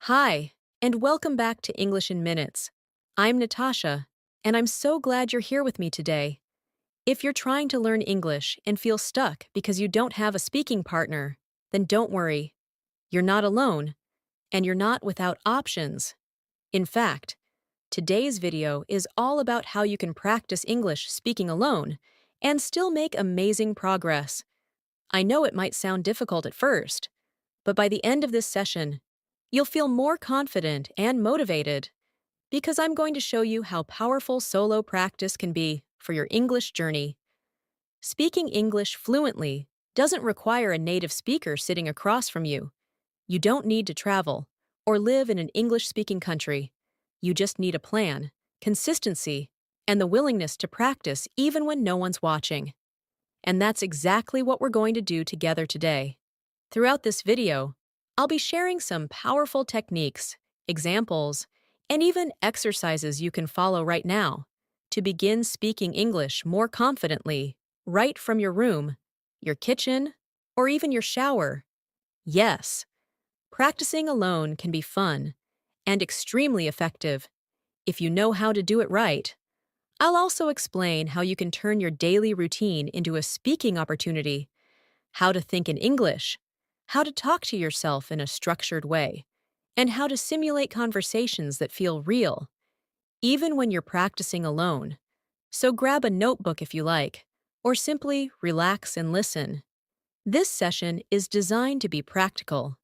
Hi, and welcome back to English in Minutes. I'm Natasha, and I'm so glad you're here with me today. If you're trying to learn English and feel stuck because you don't have a speaking partner, then don't worry. You're not alone, and you're not without options. In fact, today's video is all about how you can practice English speaking alone and still make amazing progress. I know it might sound difficult at first, but by the end of this session, you'll feel more confident and motivated because I'm going to show you how powerful solo practice can be for your English journey. Speaking English fluently doesn't require a native speaker sitting across from you. You don't need to travel or live in an English-speaking country. You just need a plan, consistency, and the willingness to practice even when no one's watching. And that's exactly what we're going to do together today. Throughout this video, I'll be sharing some powerful techniques, examples, and even exercises you can follow right now to begin speaking English more confidently, right from your room, your kitchen, or even your shower. Yes, practicing alone can be fun and extremely effective if you know how to do it right. I'll also explain how you can turn your daily routine into a speaking opportunity, how to think in English, how to talk to yourself in a structured way, and how to simulate conversations that feel real, even when you're practicing alone. So grab a notebook if you like, or simply relax and listen. This session is designed to be practical,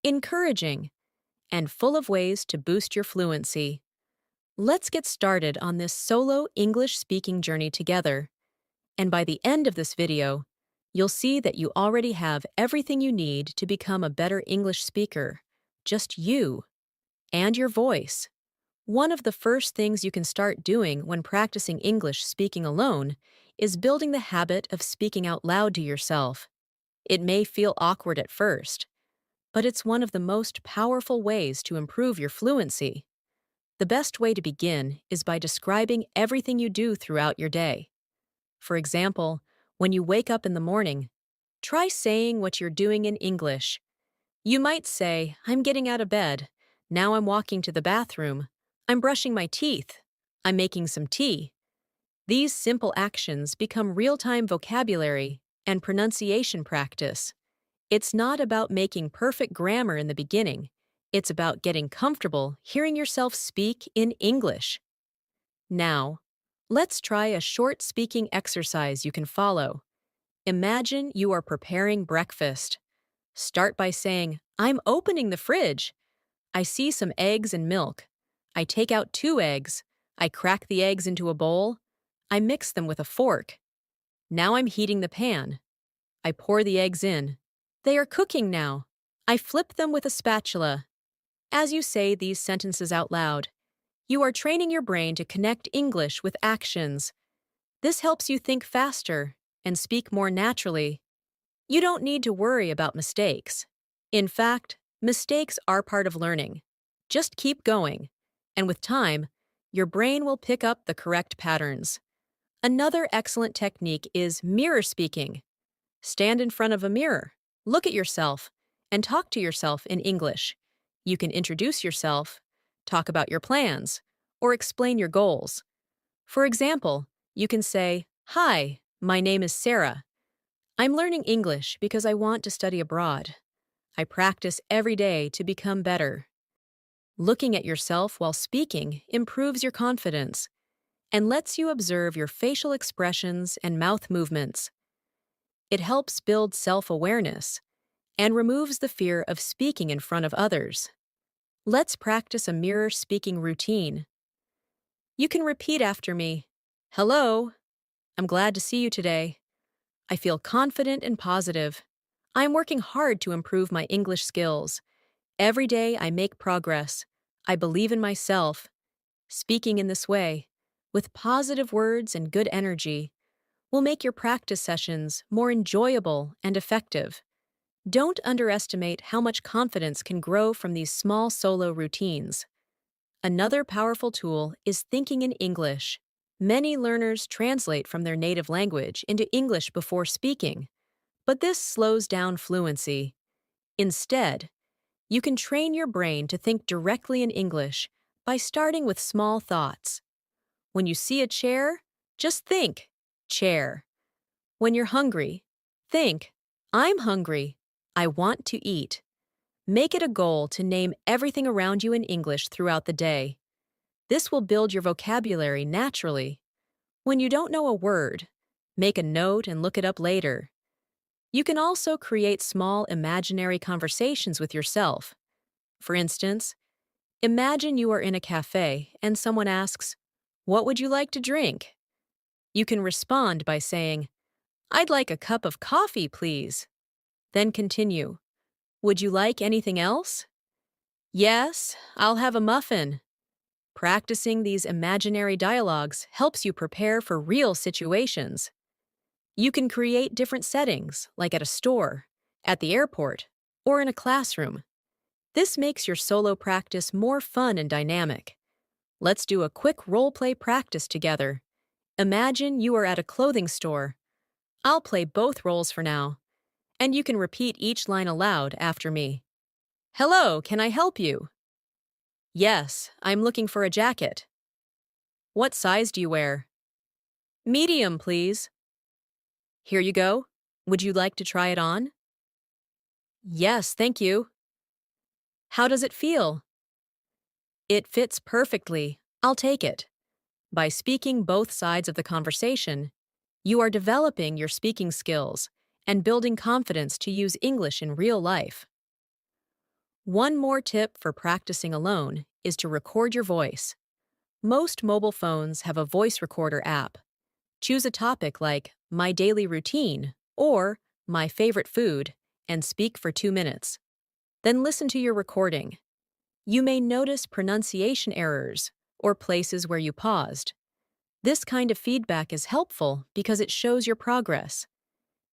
encouraging, and full of ways to boost your fluency. Let's get started on this solo English speaking journey together. And by the end of this video, you'll see that you already have everything you need to become a better English speaker. Just you and your voice. One of the first things you can start doing when practicing English speaking alone is building the habit of speaking out loud to yourself. It may feel awkward at first, but it's one of the most powerful ways to improve your fluency. The best way to begin is by describing everything you do throughout your day. For example, when you wake up in the morning, try saying what you're doing in English. You might say, I'm getting out of bed. Now I'm walking to the bathroom. I'm brushing my teeth. I'm making some tea. These simple actions become real-time vocabulary and pronunciation practice. It's not about making perfect grammar in the beginning. It's about getting comfortable hearing yourself speak in English. Now, let's try a short speaking exercise you can follow. Imagine you are preparing breakfast. Start by saying, I'm opening the fridge. I see some eggs and milk. I take out 2 eggs. I crack the eggs into a bowl. I mix them with a fork. Now I'm heating the pan. I pour the eggs in. They are cooking now. I flip them with a spatula. As you say these sentences out loud, you are training your brain to connect English with actions. This helps you think faster and speak more naturally. You don't need to worry about mistakes. In fact, mistakes are part of learning. Just keep going, and with time, your brain will pick up the correct patterns. Another excellent technique is mirror speaking. Stand in front of a mirror, look at yourself, and talk to yourself in English. You can introduce yourself, talk about your plans, or explain your goals. For example, you can say, Hi, my name is Sarah. I'm learning English because I want to study abroad. I practice every day to become better. Looking at yourself while speaking improves your confidence and lets you observe your facial expressions and mouth movements. It helps build self-awareness and removes the fear of speaking in front of others. Let's practice a mirror speaking routine. You can repeat after me. Hello, I'm glad to see you today. I feel confident and positive. I'm working hard to improve my English skills. Every day I make progress. I believe in myself. Speaking in this way, with positive words and good energy, will make your practice sessions more enjoyable and effective. Don't underestimate how much confidence can grow from these small solo routines. Another powerful tool is thinking in English. Many learners translate from their native language into English before speaking, but this slows down fluency. Instead, You can train your brain to think directly in English by starting with small thoughts. When you see a chair, just think, chair. When you're hungry, think, I'm hungry. I want to eat. Make it a goal to name everything around you in English throughout the day. This will build your vocabulary naturally. When you don't know a word, make a note and look it up later. You can also create small imaginary conversations with yourself. For instance, imagine you are in a cafe and someone asks, "What would you like to drink?" You can respond by saying, "I'd like a cup of coffee, please." Then continue, "Would you like anything else?" "Yes, I'll have a muffin." Practicing these imaginary dialogues helps you prepare for real situations. You can create different settings, like at a store, at the airport, or in a classroom. This makes your solo practice more fun and dynamic. Let's do a quick role-play practice together. Imagine you are at a clothing store. I'll play both roles for now, and you can repeat each line aloud after me. "Hello, can I help you?" "Yes, I'm looking for a jacket." "What size do you wear?" "Medium, please." "Here you go. Would you like to try it on?" "Yes, thank you." "How does it feel?" "It fits perfectly. I'll take it." By speaking both sides of the conversation, you are developing your speaking skills and building confidence to use English in real life. One more tip for practicing alone is to record your voice. Most mobile phones have a voice recorder app. Choose a topic like "my daily routine" or "my favorite food" and speak for 2 minutes. Then listen to your recording. You may notice pronunciation errors or places where you paused. This kind of feedback is helpful because it shows your progress.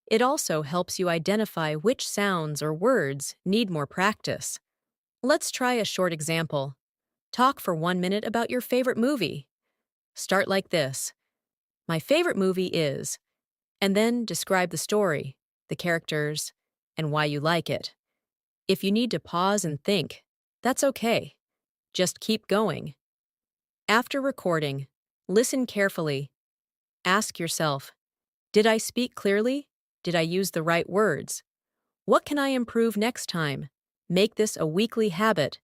It also helps you identify which sounds or words need more practice. Let's try a short example. Talk for 1 minute about your favorite movie. Start like this: "My favorite movie is," and then describe the story, the characters, and why you like it. If you need to pause and think, that's okay. Just keep going. After recording, listen carefully. Ask yourself, did I speak clearly? Did I use the right words? What can I improve next time? Make this a weekly habit,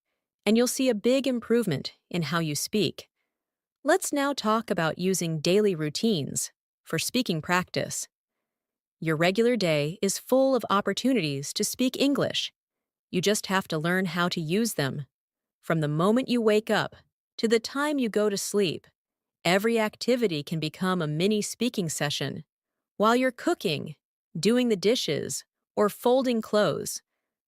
and you'll see a big improvement in how you speak. Let's now talk about using daily routines for speaking practice. Your regular day is full of opportunities to speak English. You just have to learn how to use them. From the moment you wake up to the time you go to sleep, every activity can become a mini speaking session. While you're cooking, doing the dishes, or folding clothes,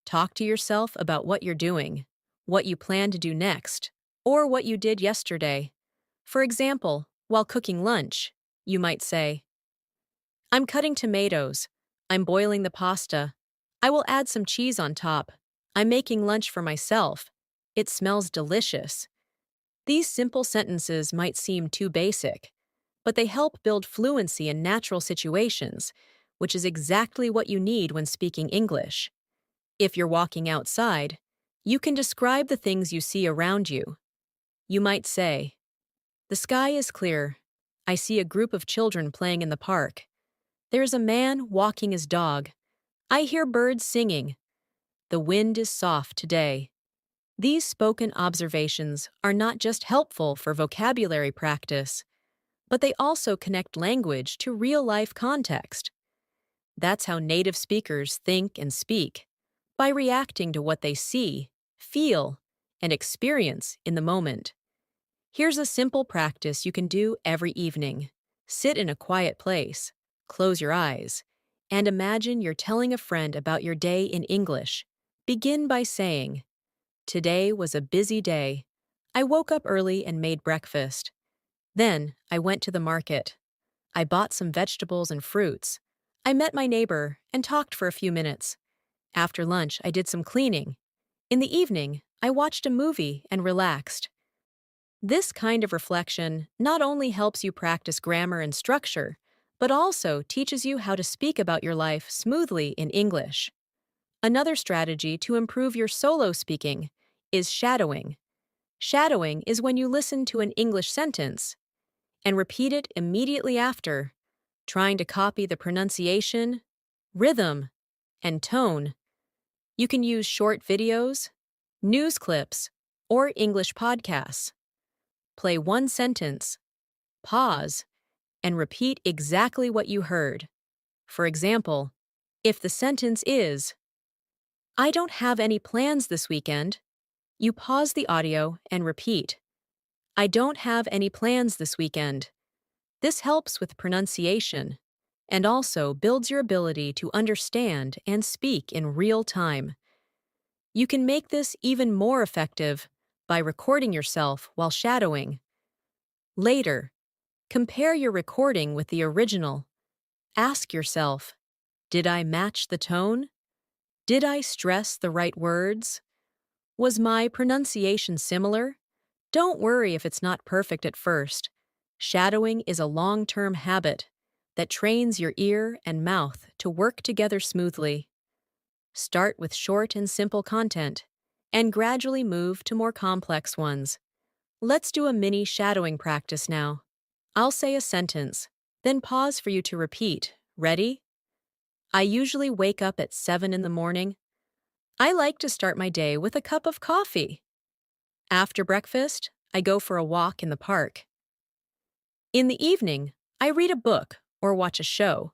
talk to yourself about what you're doing, what you plan to do next, or what you did yesterday. For example, while cooking lunch, you might say, "I'm cutting tomatoes. I'm boiling the pasta. I will add some cheese on top. I'm making lunch for myself. It smells delicious." These simple sentences might seem too basic, but they help build fluency in natural situations, which is exactly what you need when speaking English. If you're walking outside, you can describe the things you see around you. You might say, "The sky is clear. I see a group of children playing in the park. There's a man walking his dog. I hear birds singing. The wind is soft today." These spoken observations are not just helpful for vocabulary practice, but they also connect language to real-life context. That's how native speakers think and speak, by reacting to what they see, feel, and experience in the moment. Here's a simple practice you can do every evening. Sit in a quiet place, close your eyes, and imagine you're telling a friend about your day in English. Begin by saying, "Today was a busy day. I woke up early and made breakfast. Then I went to the market. I bought some vegetables and fruits. I met my neighbor and talked for a few minutes. After lunch, I did some cleaning. In the evening, I watched a movie and relaxed." This kind of reflection not only helps you practice grammar and structure, but also teaches you how to speak about your life smoothly in English. Another strategy to improve your solo speaking is shadowing. Shadowing is when you listen to an English sentence and repeat it immediately after, trying to copy the pronunciation, rhythm, and tone. You can use short videos, news clips, or English podcasts. Play one sentence, pause, and repeat exactly what you heard. For example, if the sentence is, I don't have any plans this weekend, you pause the audio and repeat, I don't have any plans this weekend. This helps with pronunciation and also builds your ability to understand and speak in real time. You can make this even more effective by recording yourself while shadowing. Later, compare your recording with the original. Ask yourself, did I match the tone? Did I stress the right words? Was my pronunciation similar? Don't worry if it's not perfect at first. Shadowing is a long-term habit that trains your ear and mouth to work together smoothly. Start with short and simple content, and gradually move to more complex ones. Let's do a mini shadowing practice now. I'll say a sentence, then pause for you to repeat. Ready? I usually wake up at 7 in the morning. I like to start my day with a cup of coffee. After breakfast, I go for a walk in the park. In the evening, I read a book or watch a show.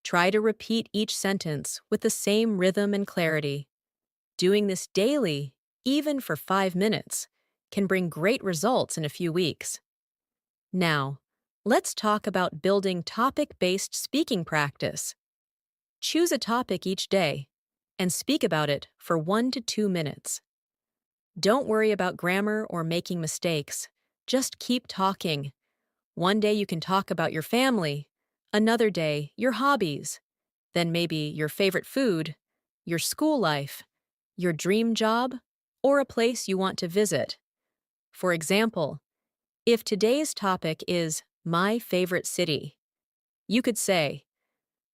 Try to repeat each sentence with the same rhythm and clarity. Doing this daily, even for 5 minutes, can bring great results in a few weeks. Now, let's talk about building topic-based speaking practice. Choose a topic each day and speak about it for 1 to 2 minutes. Don't worry about grammar or making mistakes. Just keep talking. One day you can talk about your family, another day your hobbies, then maybe your favorite food, your school life, your dream job, or a place you want to visit. For example, if today's topic is my favorite city, you could say,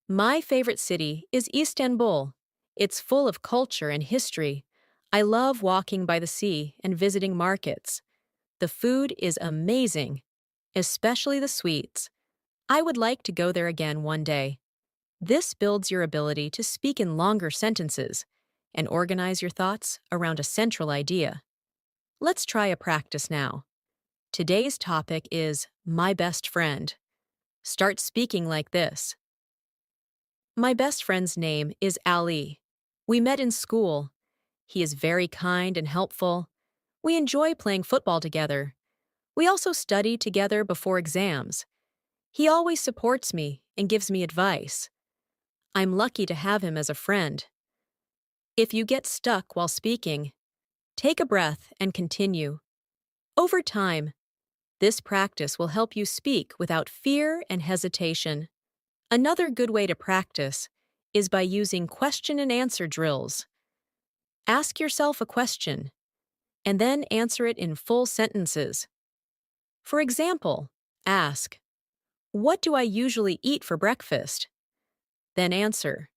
my favorite city is Istanbul. It's full of culture and history. I love walking by the sea and visiting markets. The food is amazing, especially the sweets. I would like to go there again one day. This builds your ability to speak in longer sentences and organize your thoughts around a central idea. Let's try a practice now. Today's topic is my best friend. Start speaking like this. My best friend's name is Ali. We met in school. He is very kind and helpful. We enjoy playing football together. We also study together before exams. He always supports me and gives me advice. I'm lucky to have him as a friend. If you get stuck while speaking, take a breath and continue. Over time, this practice will help you speak without fear and hesitation. Another good way to practice is by using question and answer drills. Ask yourself a question, and then answer it in full sentences. For example, ask, what do I usually eat for breakfast? Then answer,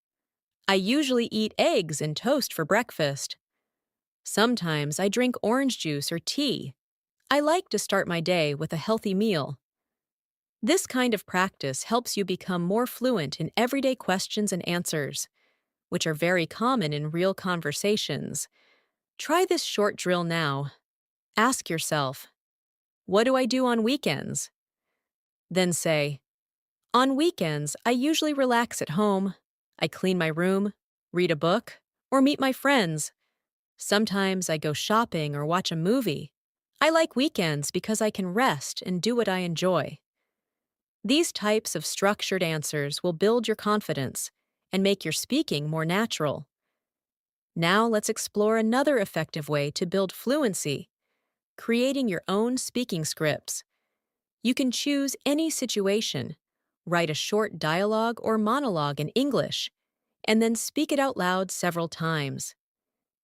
I usually eat eggs and toast for breakfast. Sometimes I drink orange juice or tea. I like to start my day with a healthy meal. This kind of practice helps you become more fluent in everyday questions and answers, which are very common in real conversations. Try this short drill now. Ask yourself, what do I do on weekends? Then say, on weekends, I usually relax at home. I clean my room, read a book, or meet my friends. Sometimes I go shopping or watch a movie. I like weekends because I can rest and do what I enjoy. These types of structured answers will build your confidence and make your speaking more natural. Now let's explore another effective way to build fluency, creating your own speaking scripts. You can choose any situation, write a short dialogue or monologue in English, and then speak it out loud several times.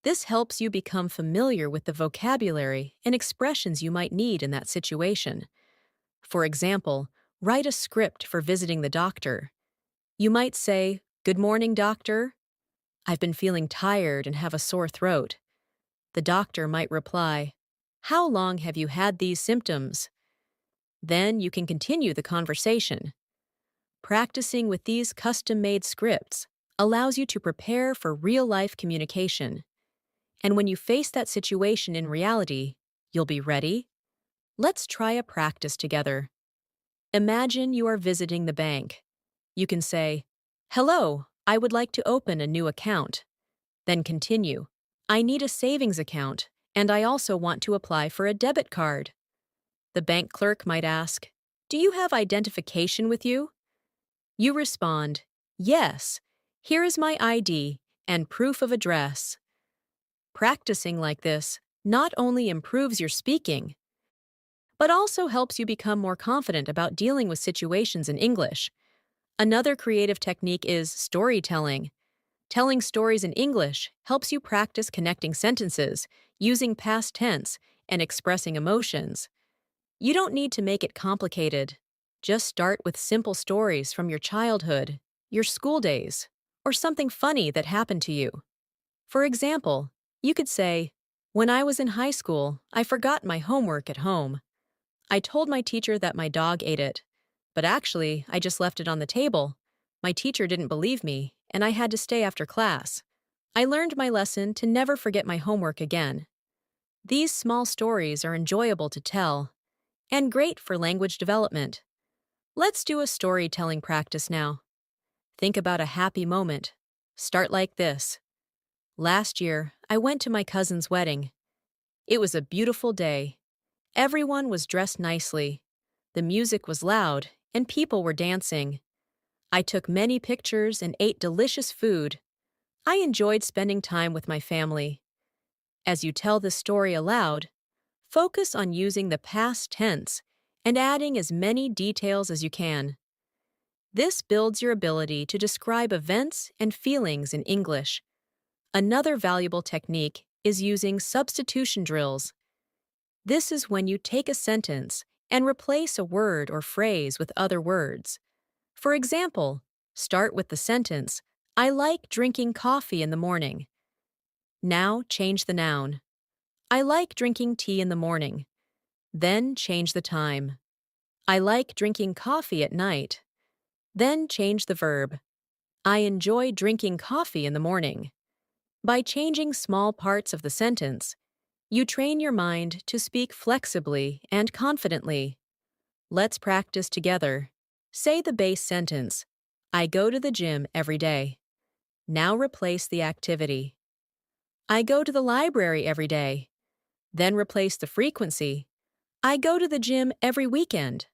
This helps you become familiar with the vocabulary and expressions you might need in that situation. For example, write a script for visiting the doctor. You might say, good morning, doctor. I've been feeling tired and have a sore throat. The doctor might reply, how long have you had these symptoms? Then you can continue the conversation. Practicing with these custom-made scripts allows you to prepare for real-life communication. And when you face that situation in reality, you'll be ready. Let's try a practice together. Imagine you are visiting the bank. You can say, hello, I would like to open a new account. Then continue. I need a savings account, and I also want to apply for a debit card. The bank clerk might ask, do you have identification with you? You respond, yes, here is my ID and proof of address. Practicing like this not only improves your speaking, but also helps you become more confident about dealing with situations in English. Another creative technique is storytelling. Telling stories in English helps you practice connecting sentences, using past tense, and expressing emotions. You don't need to make it complicated. Just start with simple stories from your childhood, your school days, or something funny that happened to you. For example, you could say, when I was in high school, I forgot my homework at home. I told my teacher that my dog ate it, but actually, I just left it on the table. My teacher didn't believe me, and I had to stay after class. I learned my lesson to never forget my homework again. These small stories are enjoyable to tell and great for language development. Let's do a storytelling practice now. Think about a happy moment. Start like this. Last year, I went to my cousin's wedding. It was a beautiful day. Everyone was dressed nicely. The music was loud, and people were dancing. I took many pictures and ate delicious food. I enjoyed spending time with my family. As you tell this story aloud, focus on using the past tense and adding as many details as you can. This builds your ability to describe events and feelings in English. Another valuable technique is using substitution drills. This is when you take a sentence and replace a word or phrase with other words. For example, start with the sentence, I like drinking coffee in the morning. Now change the noun. I like drinking tea in the morning. Then change the time. I like drinking coffee at night. Then change the verb. I enjoy drinking coffee in the morning. By changing small parts of the sentence, you train your mind to speak flexibly and confidently. Let's practice together. Say the base sentence, I go to the gym every day. Now replace the activity. I go to the library every day. Then replace the frequency. I go to the gym every weekend.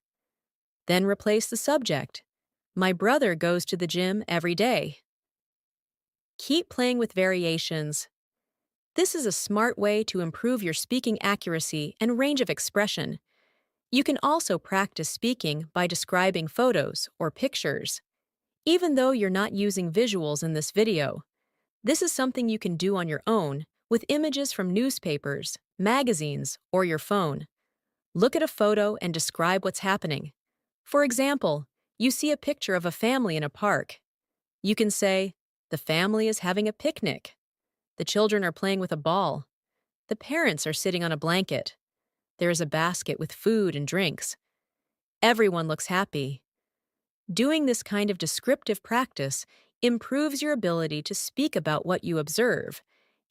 Then replace the subject. My brother goes to the gym every day. Keep playing with variations. This is a smart way to improve your speaking accuracy and range of expression. You can also practice speaking by describing photos or pictures. Even though you're not using visuals in this video, this is something you can do on your own with images from newspapers, magazines, or your phone. Look at a photo and describe what's happening. For example, you see a picture of a family in a park. You can say, the family is having a picnic. The children are playing with a ball. The parents are sitting on a blanket. There is a basket with food and drinks. Everyone looks happy. Doing this kind of descriptive practice improves your ability to speak about what you observe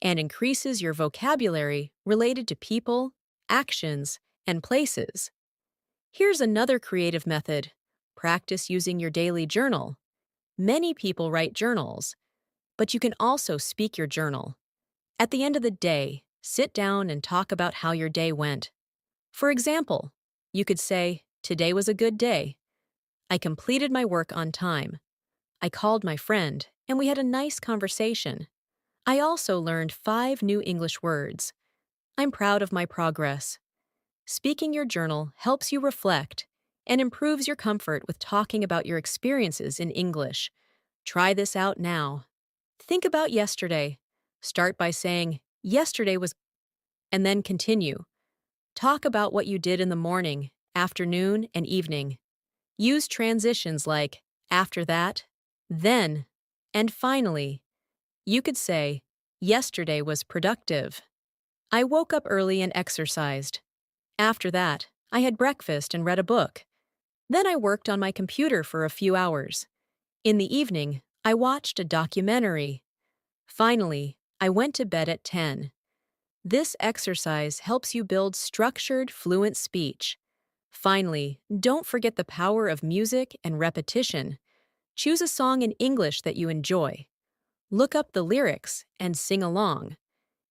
and increases your vocabulary related to people, actions, and places. Here's another creative method. Practice using your daily journal. Many people write journals, but you can also speak your journal. At the end of the day, sit down and talk about how your day went. For example, you could say, today was a good day. I completed my work on time. I called my friend, and we had a nice conversation. I also learned 5 new English words. I'm proud of my progress. Speaking your journal helps you reflect and improves your comfort with talking about your experiences in English. Try this out now. Think about yesterday. Start by saying, yesterday was, and then continue. Talk about what you did in the morning, afternoon, and evening. Use transitions like after that, then, and finally. You could say, "Yesterday was productive. I woke up early and exercised. After that, I had breakfast and read a book. Then I worked on my computer for a few hours. In the evening, I watched a documentary. Finally, I went to bed at 10. This exercise helps you build structured, fluent speech. Finally, don't forget the power of music and repetition. Choose a song in English that you enjoy. Look up the lyrics and sing along.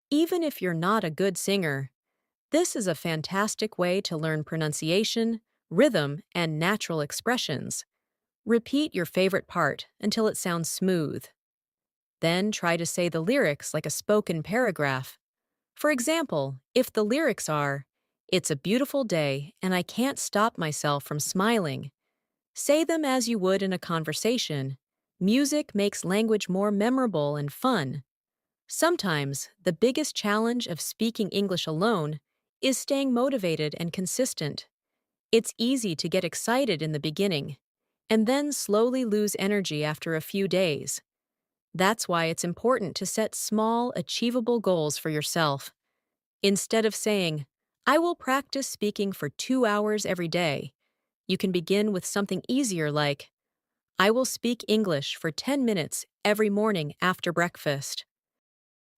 Even if you're not a good singer, this is a fantastic way to learn pronunciation, rhythm, and natural expressions. Repeat your favorite part until it sounds smooth. Then try to say the lyrics like a spoken paragraph. For example, if the lyrics are, "It's a beautiful day and I can't stop myself from smiling," say them as you would in a conversation. Music makes language more memorable and fun. Sometimes, the biggest challenge of speaking English alone is staying motivated and consistent. It's easy to get excited in the beginning, and then slowly lose energy after a few days. That's why it's important to set small, achievable goals for yourself. Instead of saying, "I will practice speaking for 2 hours every day," you can begin with something easier like, "I will speak English for 10 minutes every morning after breakfast."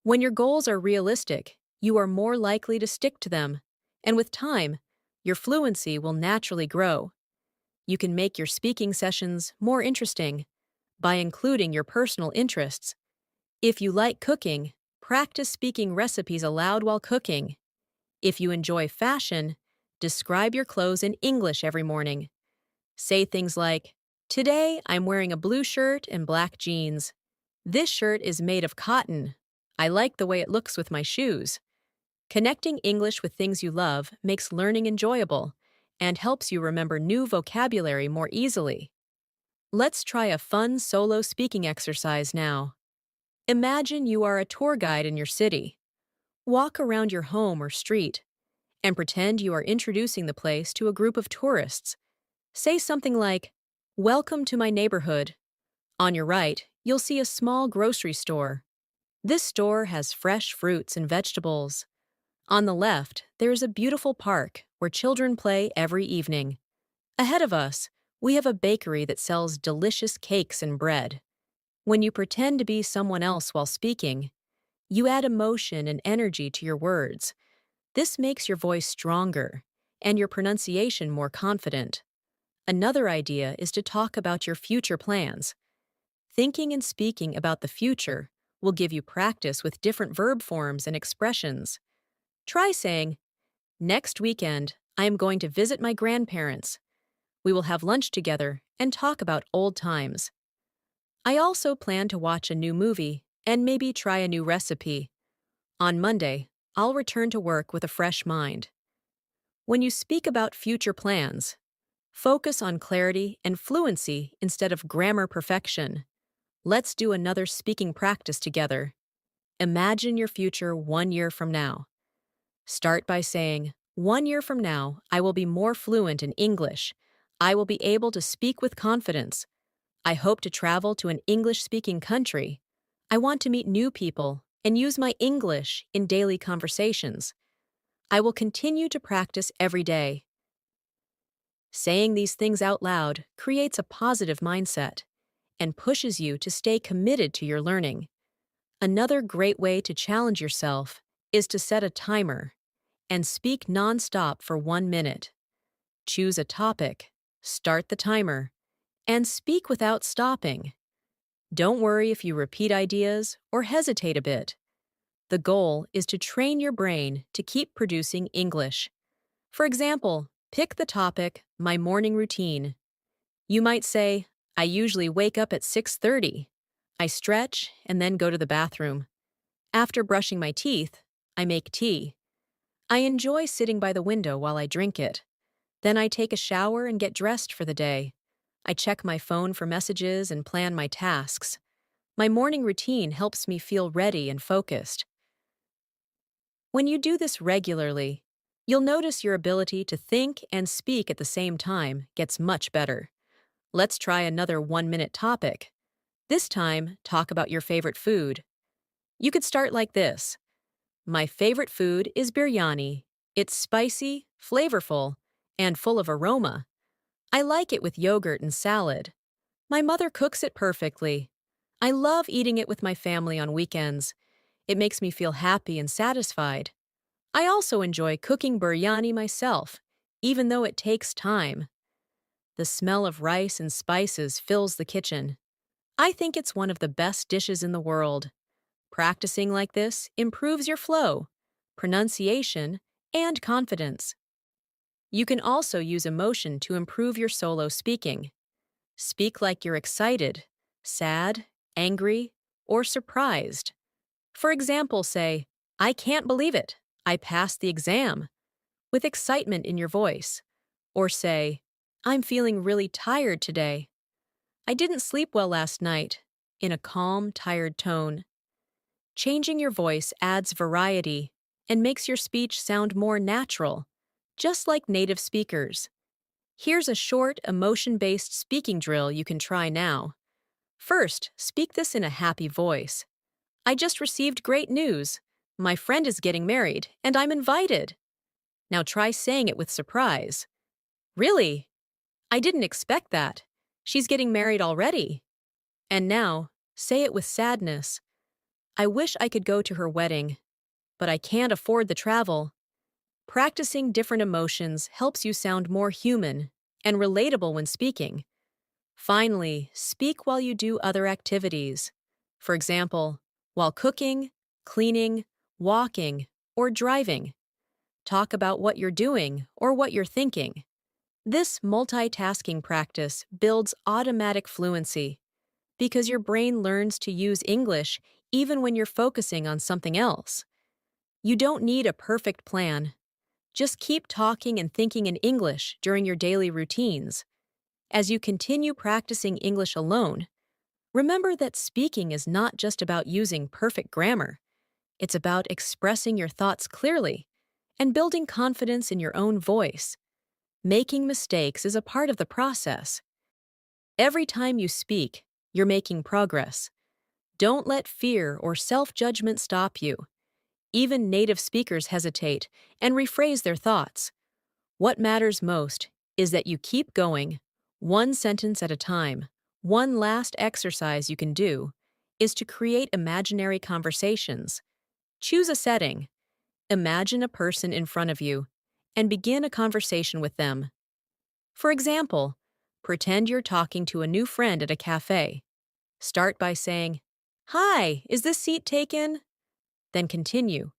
When your goals are realistic, you are more likely to stick to them, and with time, your fluency will naturally grow. You can make your speaking sessions more interesting by including your personal interests. If you like cooking, practice speaking recipes aloud while cooking. If you enjoy fashion, describe your clothes in English every morning. Say things like, "Today I'm wearing a blue shirt and black jeans. This shirt is made of cotton. I like the way it looks with my shoes." Connecting English with things you love makes learning enjoyable and helps you remember new vocabulary more easily. Let's try a fun solo speaking exercise now. Imagine you are a tour guide in your city. Walk around your home or street and pretend you are introducing the place to a group of tourists. Say something like, "Welcome to my neighborhood. On your right, you'll see a small grocery store. This store has fresh fruits and vegetables. On the left, there is a beautiful park where children play every evening. Ahead of us, we have a bakery that sells delicious cakes and bread." When you pretend to be someone else while speaking, you add emotion and energy to your words. This makes your voice stronger and your pronunciation more confident. Another idea is to talk about your future plans. Thinking and speaking about the future will give you practice with different verb forms and expressions. Try saying, "Next weekend, I am going to visit my grandparents. We will have lunch together and talk about old times. I also plan to watch a new movie and maybe try a new recipe. On Monday, I'll return to work with a fresh mind." When you speak about future plans, focus on clarity and fluency instead of grammar perfection. Let's do another speaking practice together. Imagine your future 1 year from now. Start by saying, "1 year from now, I will be more fluent in English. I will be able to speak with confidence. I hope to travel to an English-speaking country. I want to meet new people and use my English in daily conversations. I will continue to practice every day." Saying these things out loud creates a positive mindset and pushes you to stay committed to your learning. Another great way to challenge yourself is to set a timer and speak nonstop for 1 minute. Choose a topic, start the timer, and speak without stopping. Don't worry if you repeat ideas or hesitate a bit. The goal is to train your brain to keep producing English. For example, pick the topic, "My morning routine." You might say, "I usually wake up at 6:30. I stretch and then go to the bathroom. After brushing my teeth, I make tea. I enjoy sitting by the window while I drink it. Then I take a shower and get dressed for the day. I check my phone for messages and plan my tasks. My morning routine helps me feel ready and focused." When you do this regularly, you'll notice your ability to think and speak at the same time gets much better. Let's try another 1 minute topic. This time, talk about your favorite food. You could start like this. My favorite food is biryani. It's spicy, flavorful, and full of aroma. I like it with yogurt and salad. My mother cooks it perfectly. I love eating it with my family on weekends. It makes me feel happy and satisfied. I also enjoy cooking biryani myself, even though it takes time. The smell of rice and spices fills the kitchen. I think it's one of the best dishes in the world. Practicing like this improves your flow, pronunciation, and confidence. You can also use emotion to improve your solo speaking. Speak like you're excited, sad, angry, or surprised. For example, say, I can't believe it. I passed the exam, with excitement in your voice. Or say, I'm feeling really tired today. I didn't sleep well last night, in a calm, tired tone. Changing your voice adds variety and makes your speech sound more natural, just like native speakers. Here's a short, emotion-based speaking drill you can try now. First, speak this in a happy voice. I just received great news. My friend is getting married, and I'm invited. Now try saying it with surprise. Really? I didn't expect that. She's getting married already. And now, say it with sadness. I wish I could go to her wedding, but I can't afford the travel. Practicing different emotions helps you sound more human and relatable when speaking. Finally, speak while you do other activities. For example, while cooking, cleaning, walking, or driving. Talk about what you're doing or what you're thinking. This multitasking practice builds automatic fluency because your brain learns to use English even when you're focusing on something else. You don't need a perfect plan. Just keep talking and thinking in English during your daily routines. As you continue practicing English alone, remember that speaking is not just about using perfect grammar. It's about expressing your thoughts clearly and building confidence in your own voice. Making mistakes is a part of the process. Every time you speak, you're making progress. Don't let fear or self-judgment stop you. Even native speakers hesitate and rephrase their thoughts. What matters most is that you keep going, one sentence at a time. One last exercise you can do is to create imaginary conversations. Choose a setting. Imagine a person in front of you and begin a conversation with them. For example, pretend you're talking to a new friend at a cafe. Start by saying, Hi, is this seat taken? Then continue.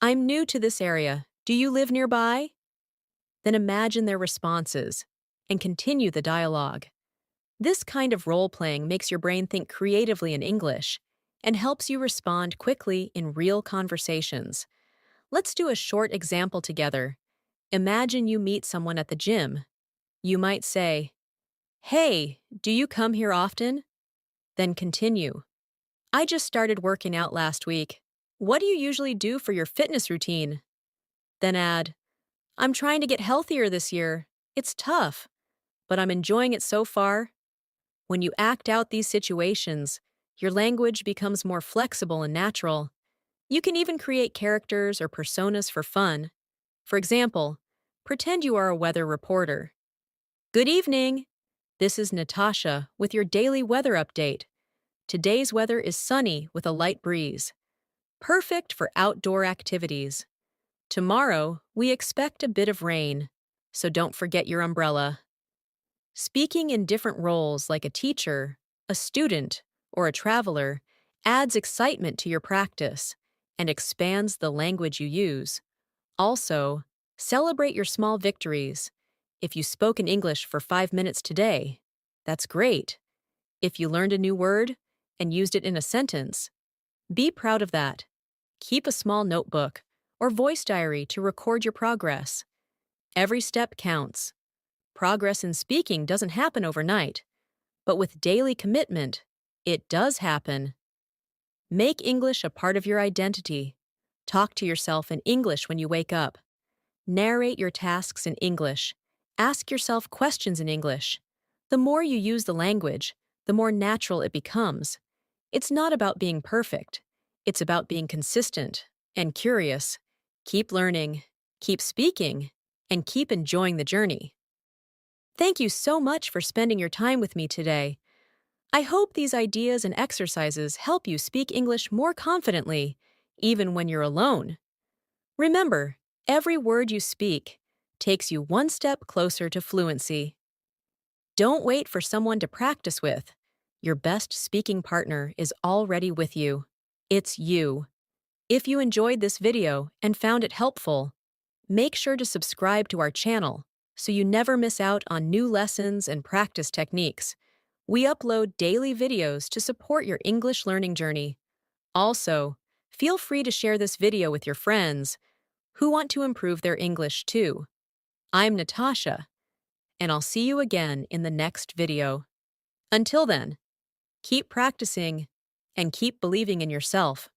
I'm new to this area. Do you live nearby? Then imagine their responses and continue the dialogue. This kind of role-playing makes your brain think creatively in English and helps you respond quickly in real conversations. Let's do a short example together. Imagine you meet someone at the gym. You might say, Hey, do you come here often? Then continue. I just started working out last week. What do you usually do for your fitness routine? Then add, I'm trying to get healthier this year. It's tough, but I'm enjoying it so far. When you act out these situations, your language becomes more flexible and natural. You can even create characters or personas for fun. For example, pretend you are a weather reporter. Good evening! This is Natasha with your daily weather update. Today's weather is sunny with a light breeze. Perfect for outdoor activities. Tomorrow, we expect a bit of rain, so don't forget your umbrella. Speaking in different roles like a teacher, a student, or a traveler adds excitement to your practice and expands the language you use. Also, celebrate your small victories. If you spoke in English for 5 minutes today, that's great. If you learned a new word and used it in a sentence, be proud of that. Keep a small notebook or voice diary to record your progress. Every step counts. Progress in speaking doesn't happen overnight, but with daily commitment, it does happen. Make English a part of your identity. Talk to yourself in English when you wake up. Narrate your tasks in English. Ask yourself questions in English. The more you use the language, the more natural it becomes. It's not about being perfect. It's about being consistent and curious. Keep learning, keep speaking, and keep enjoying the journey. Thank you so much for spending your time with me today. I hope these ideas and exercises help you speak English more confidently, even when you're alone. Remember, every word you speak takes you one step closer to fluency. Don't wait for someone to practice with. Your best speaking partner is already with you. It's you. If you enjoyed this video and found it helpful, make sure to subscribe to our channel so you never miss out on new lessons and practice techniques. We upload daily videos to support your English learning journey. Also, feel free to share this video with your friends who want to improve their English too. I'm Natasha, and I'll see you again in the next video. Until then, keep practicing and keep believing in yourself.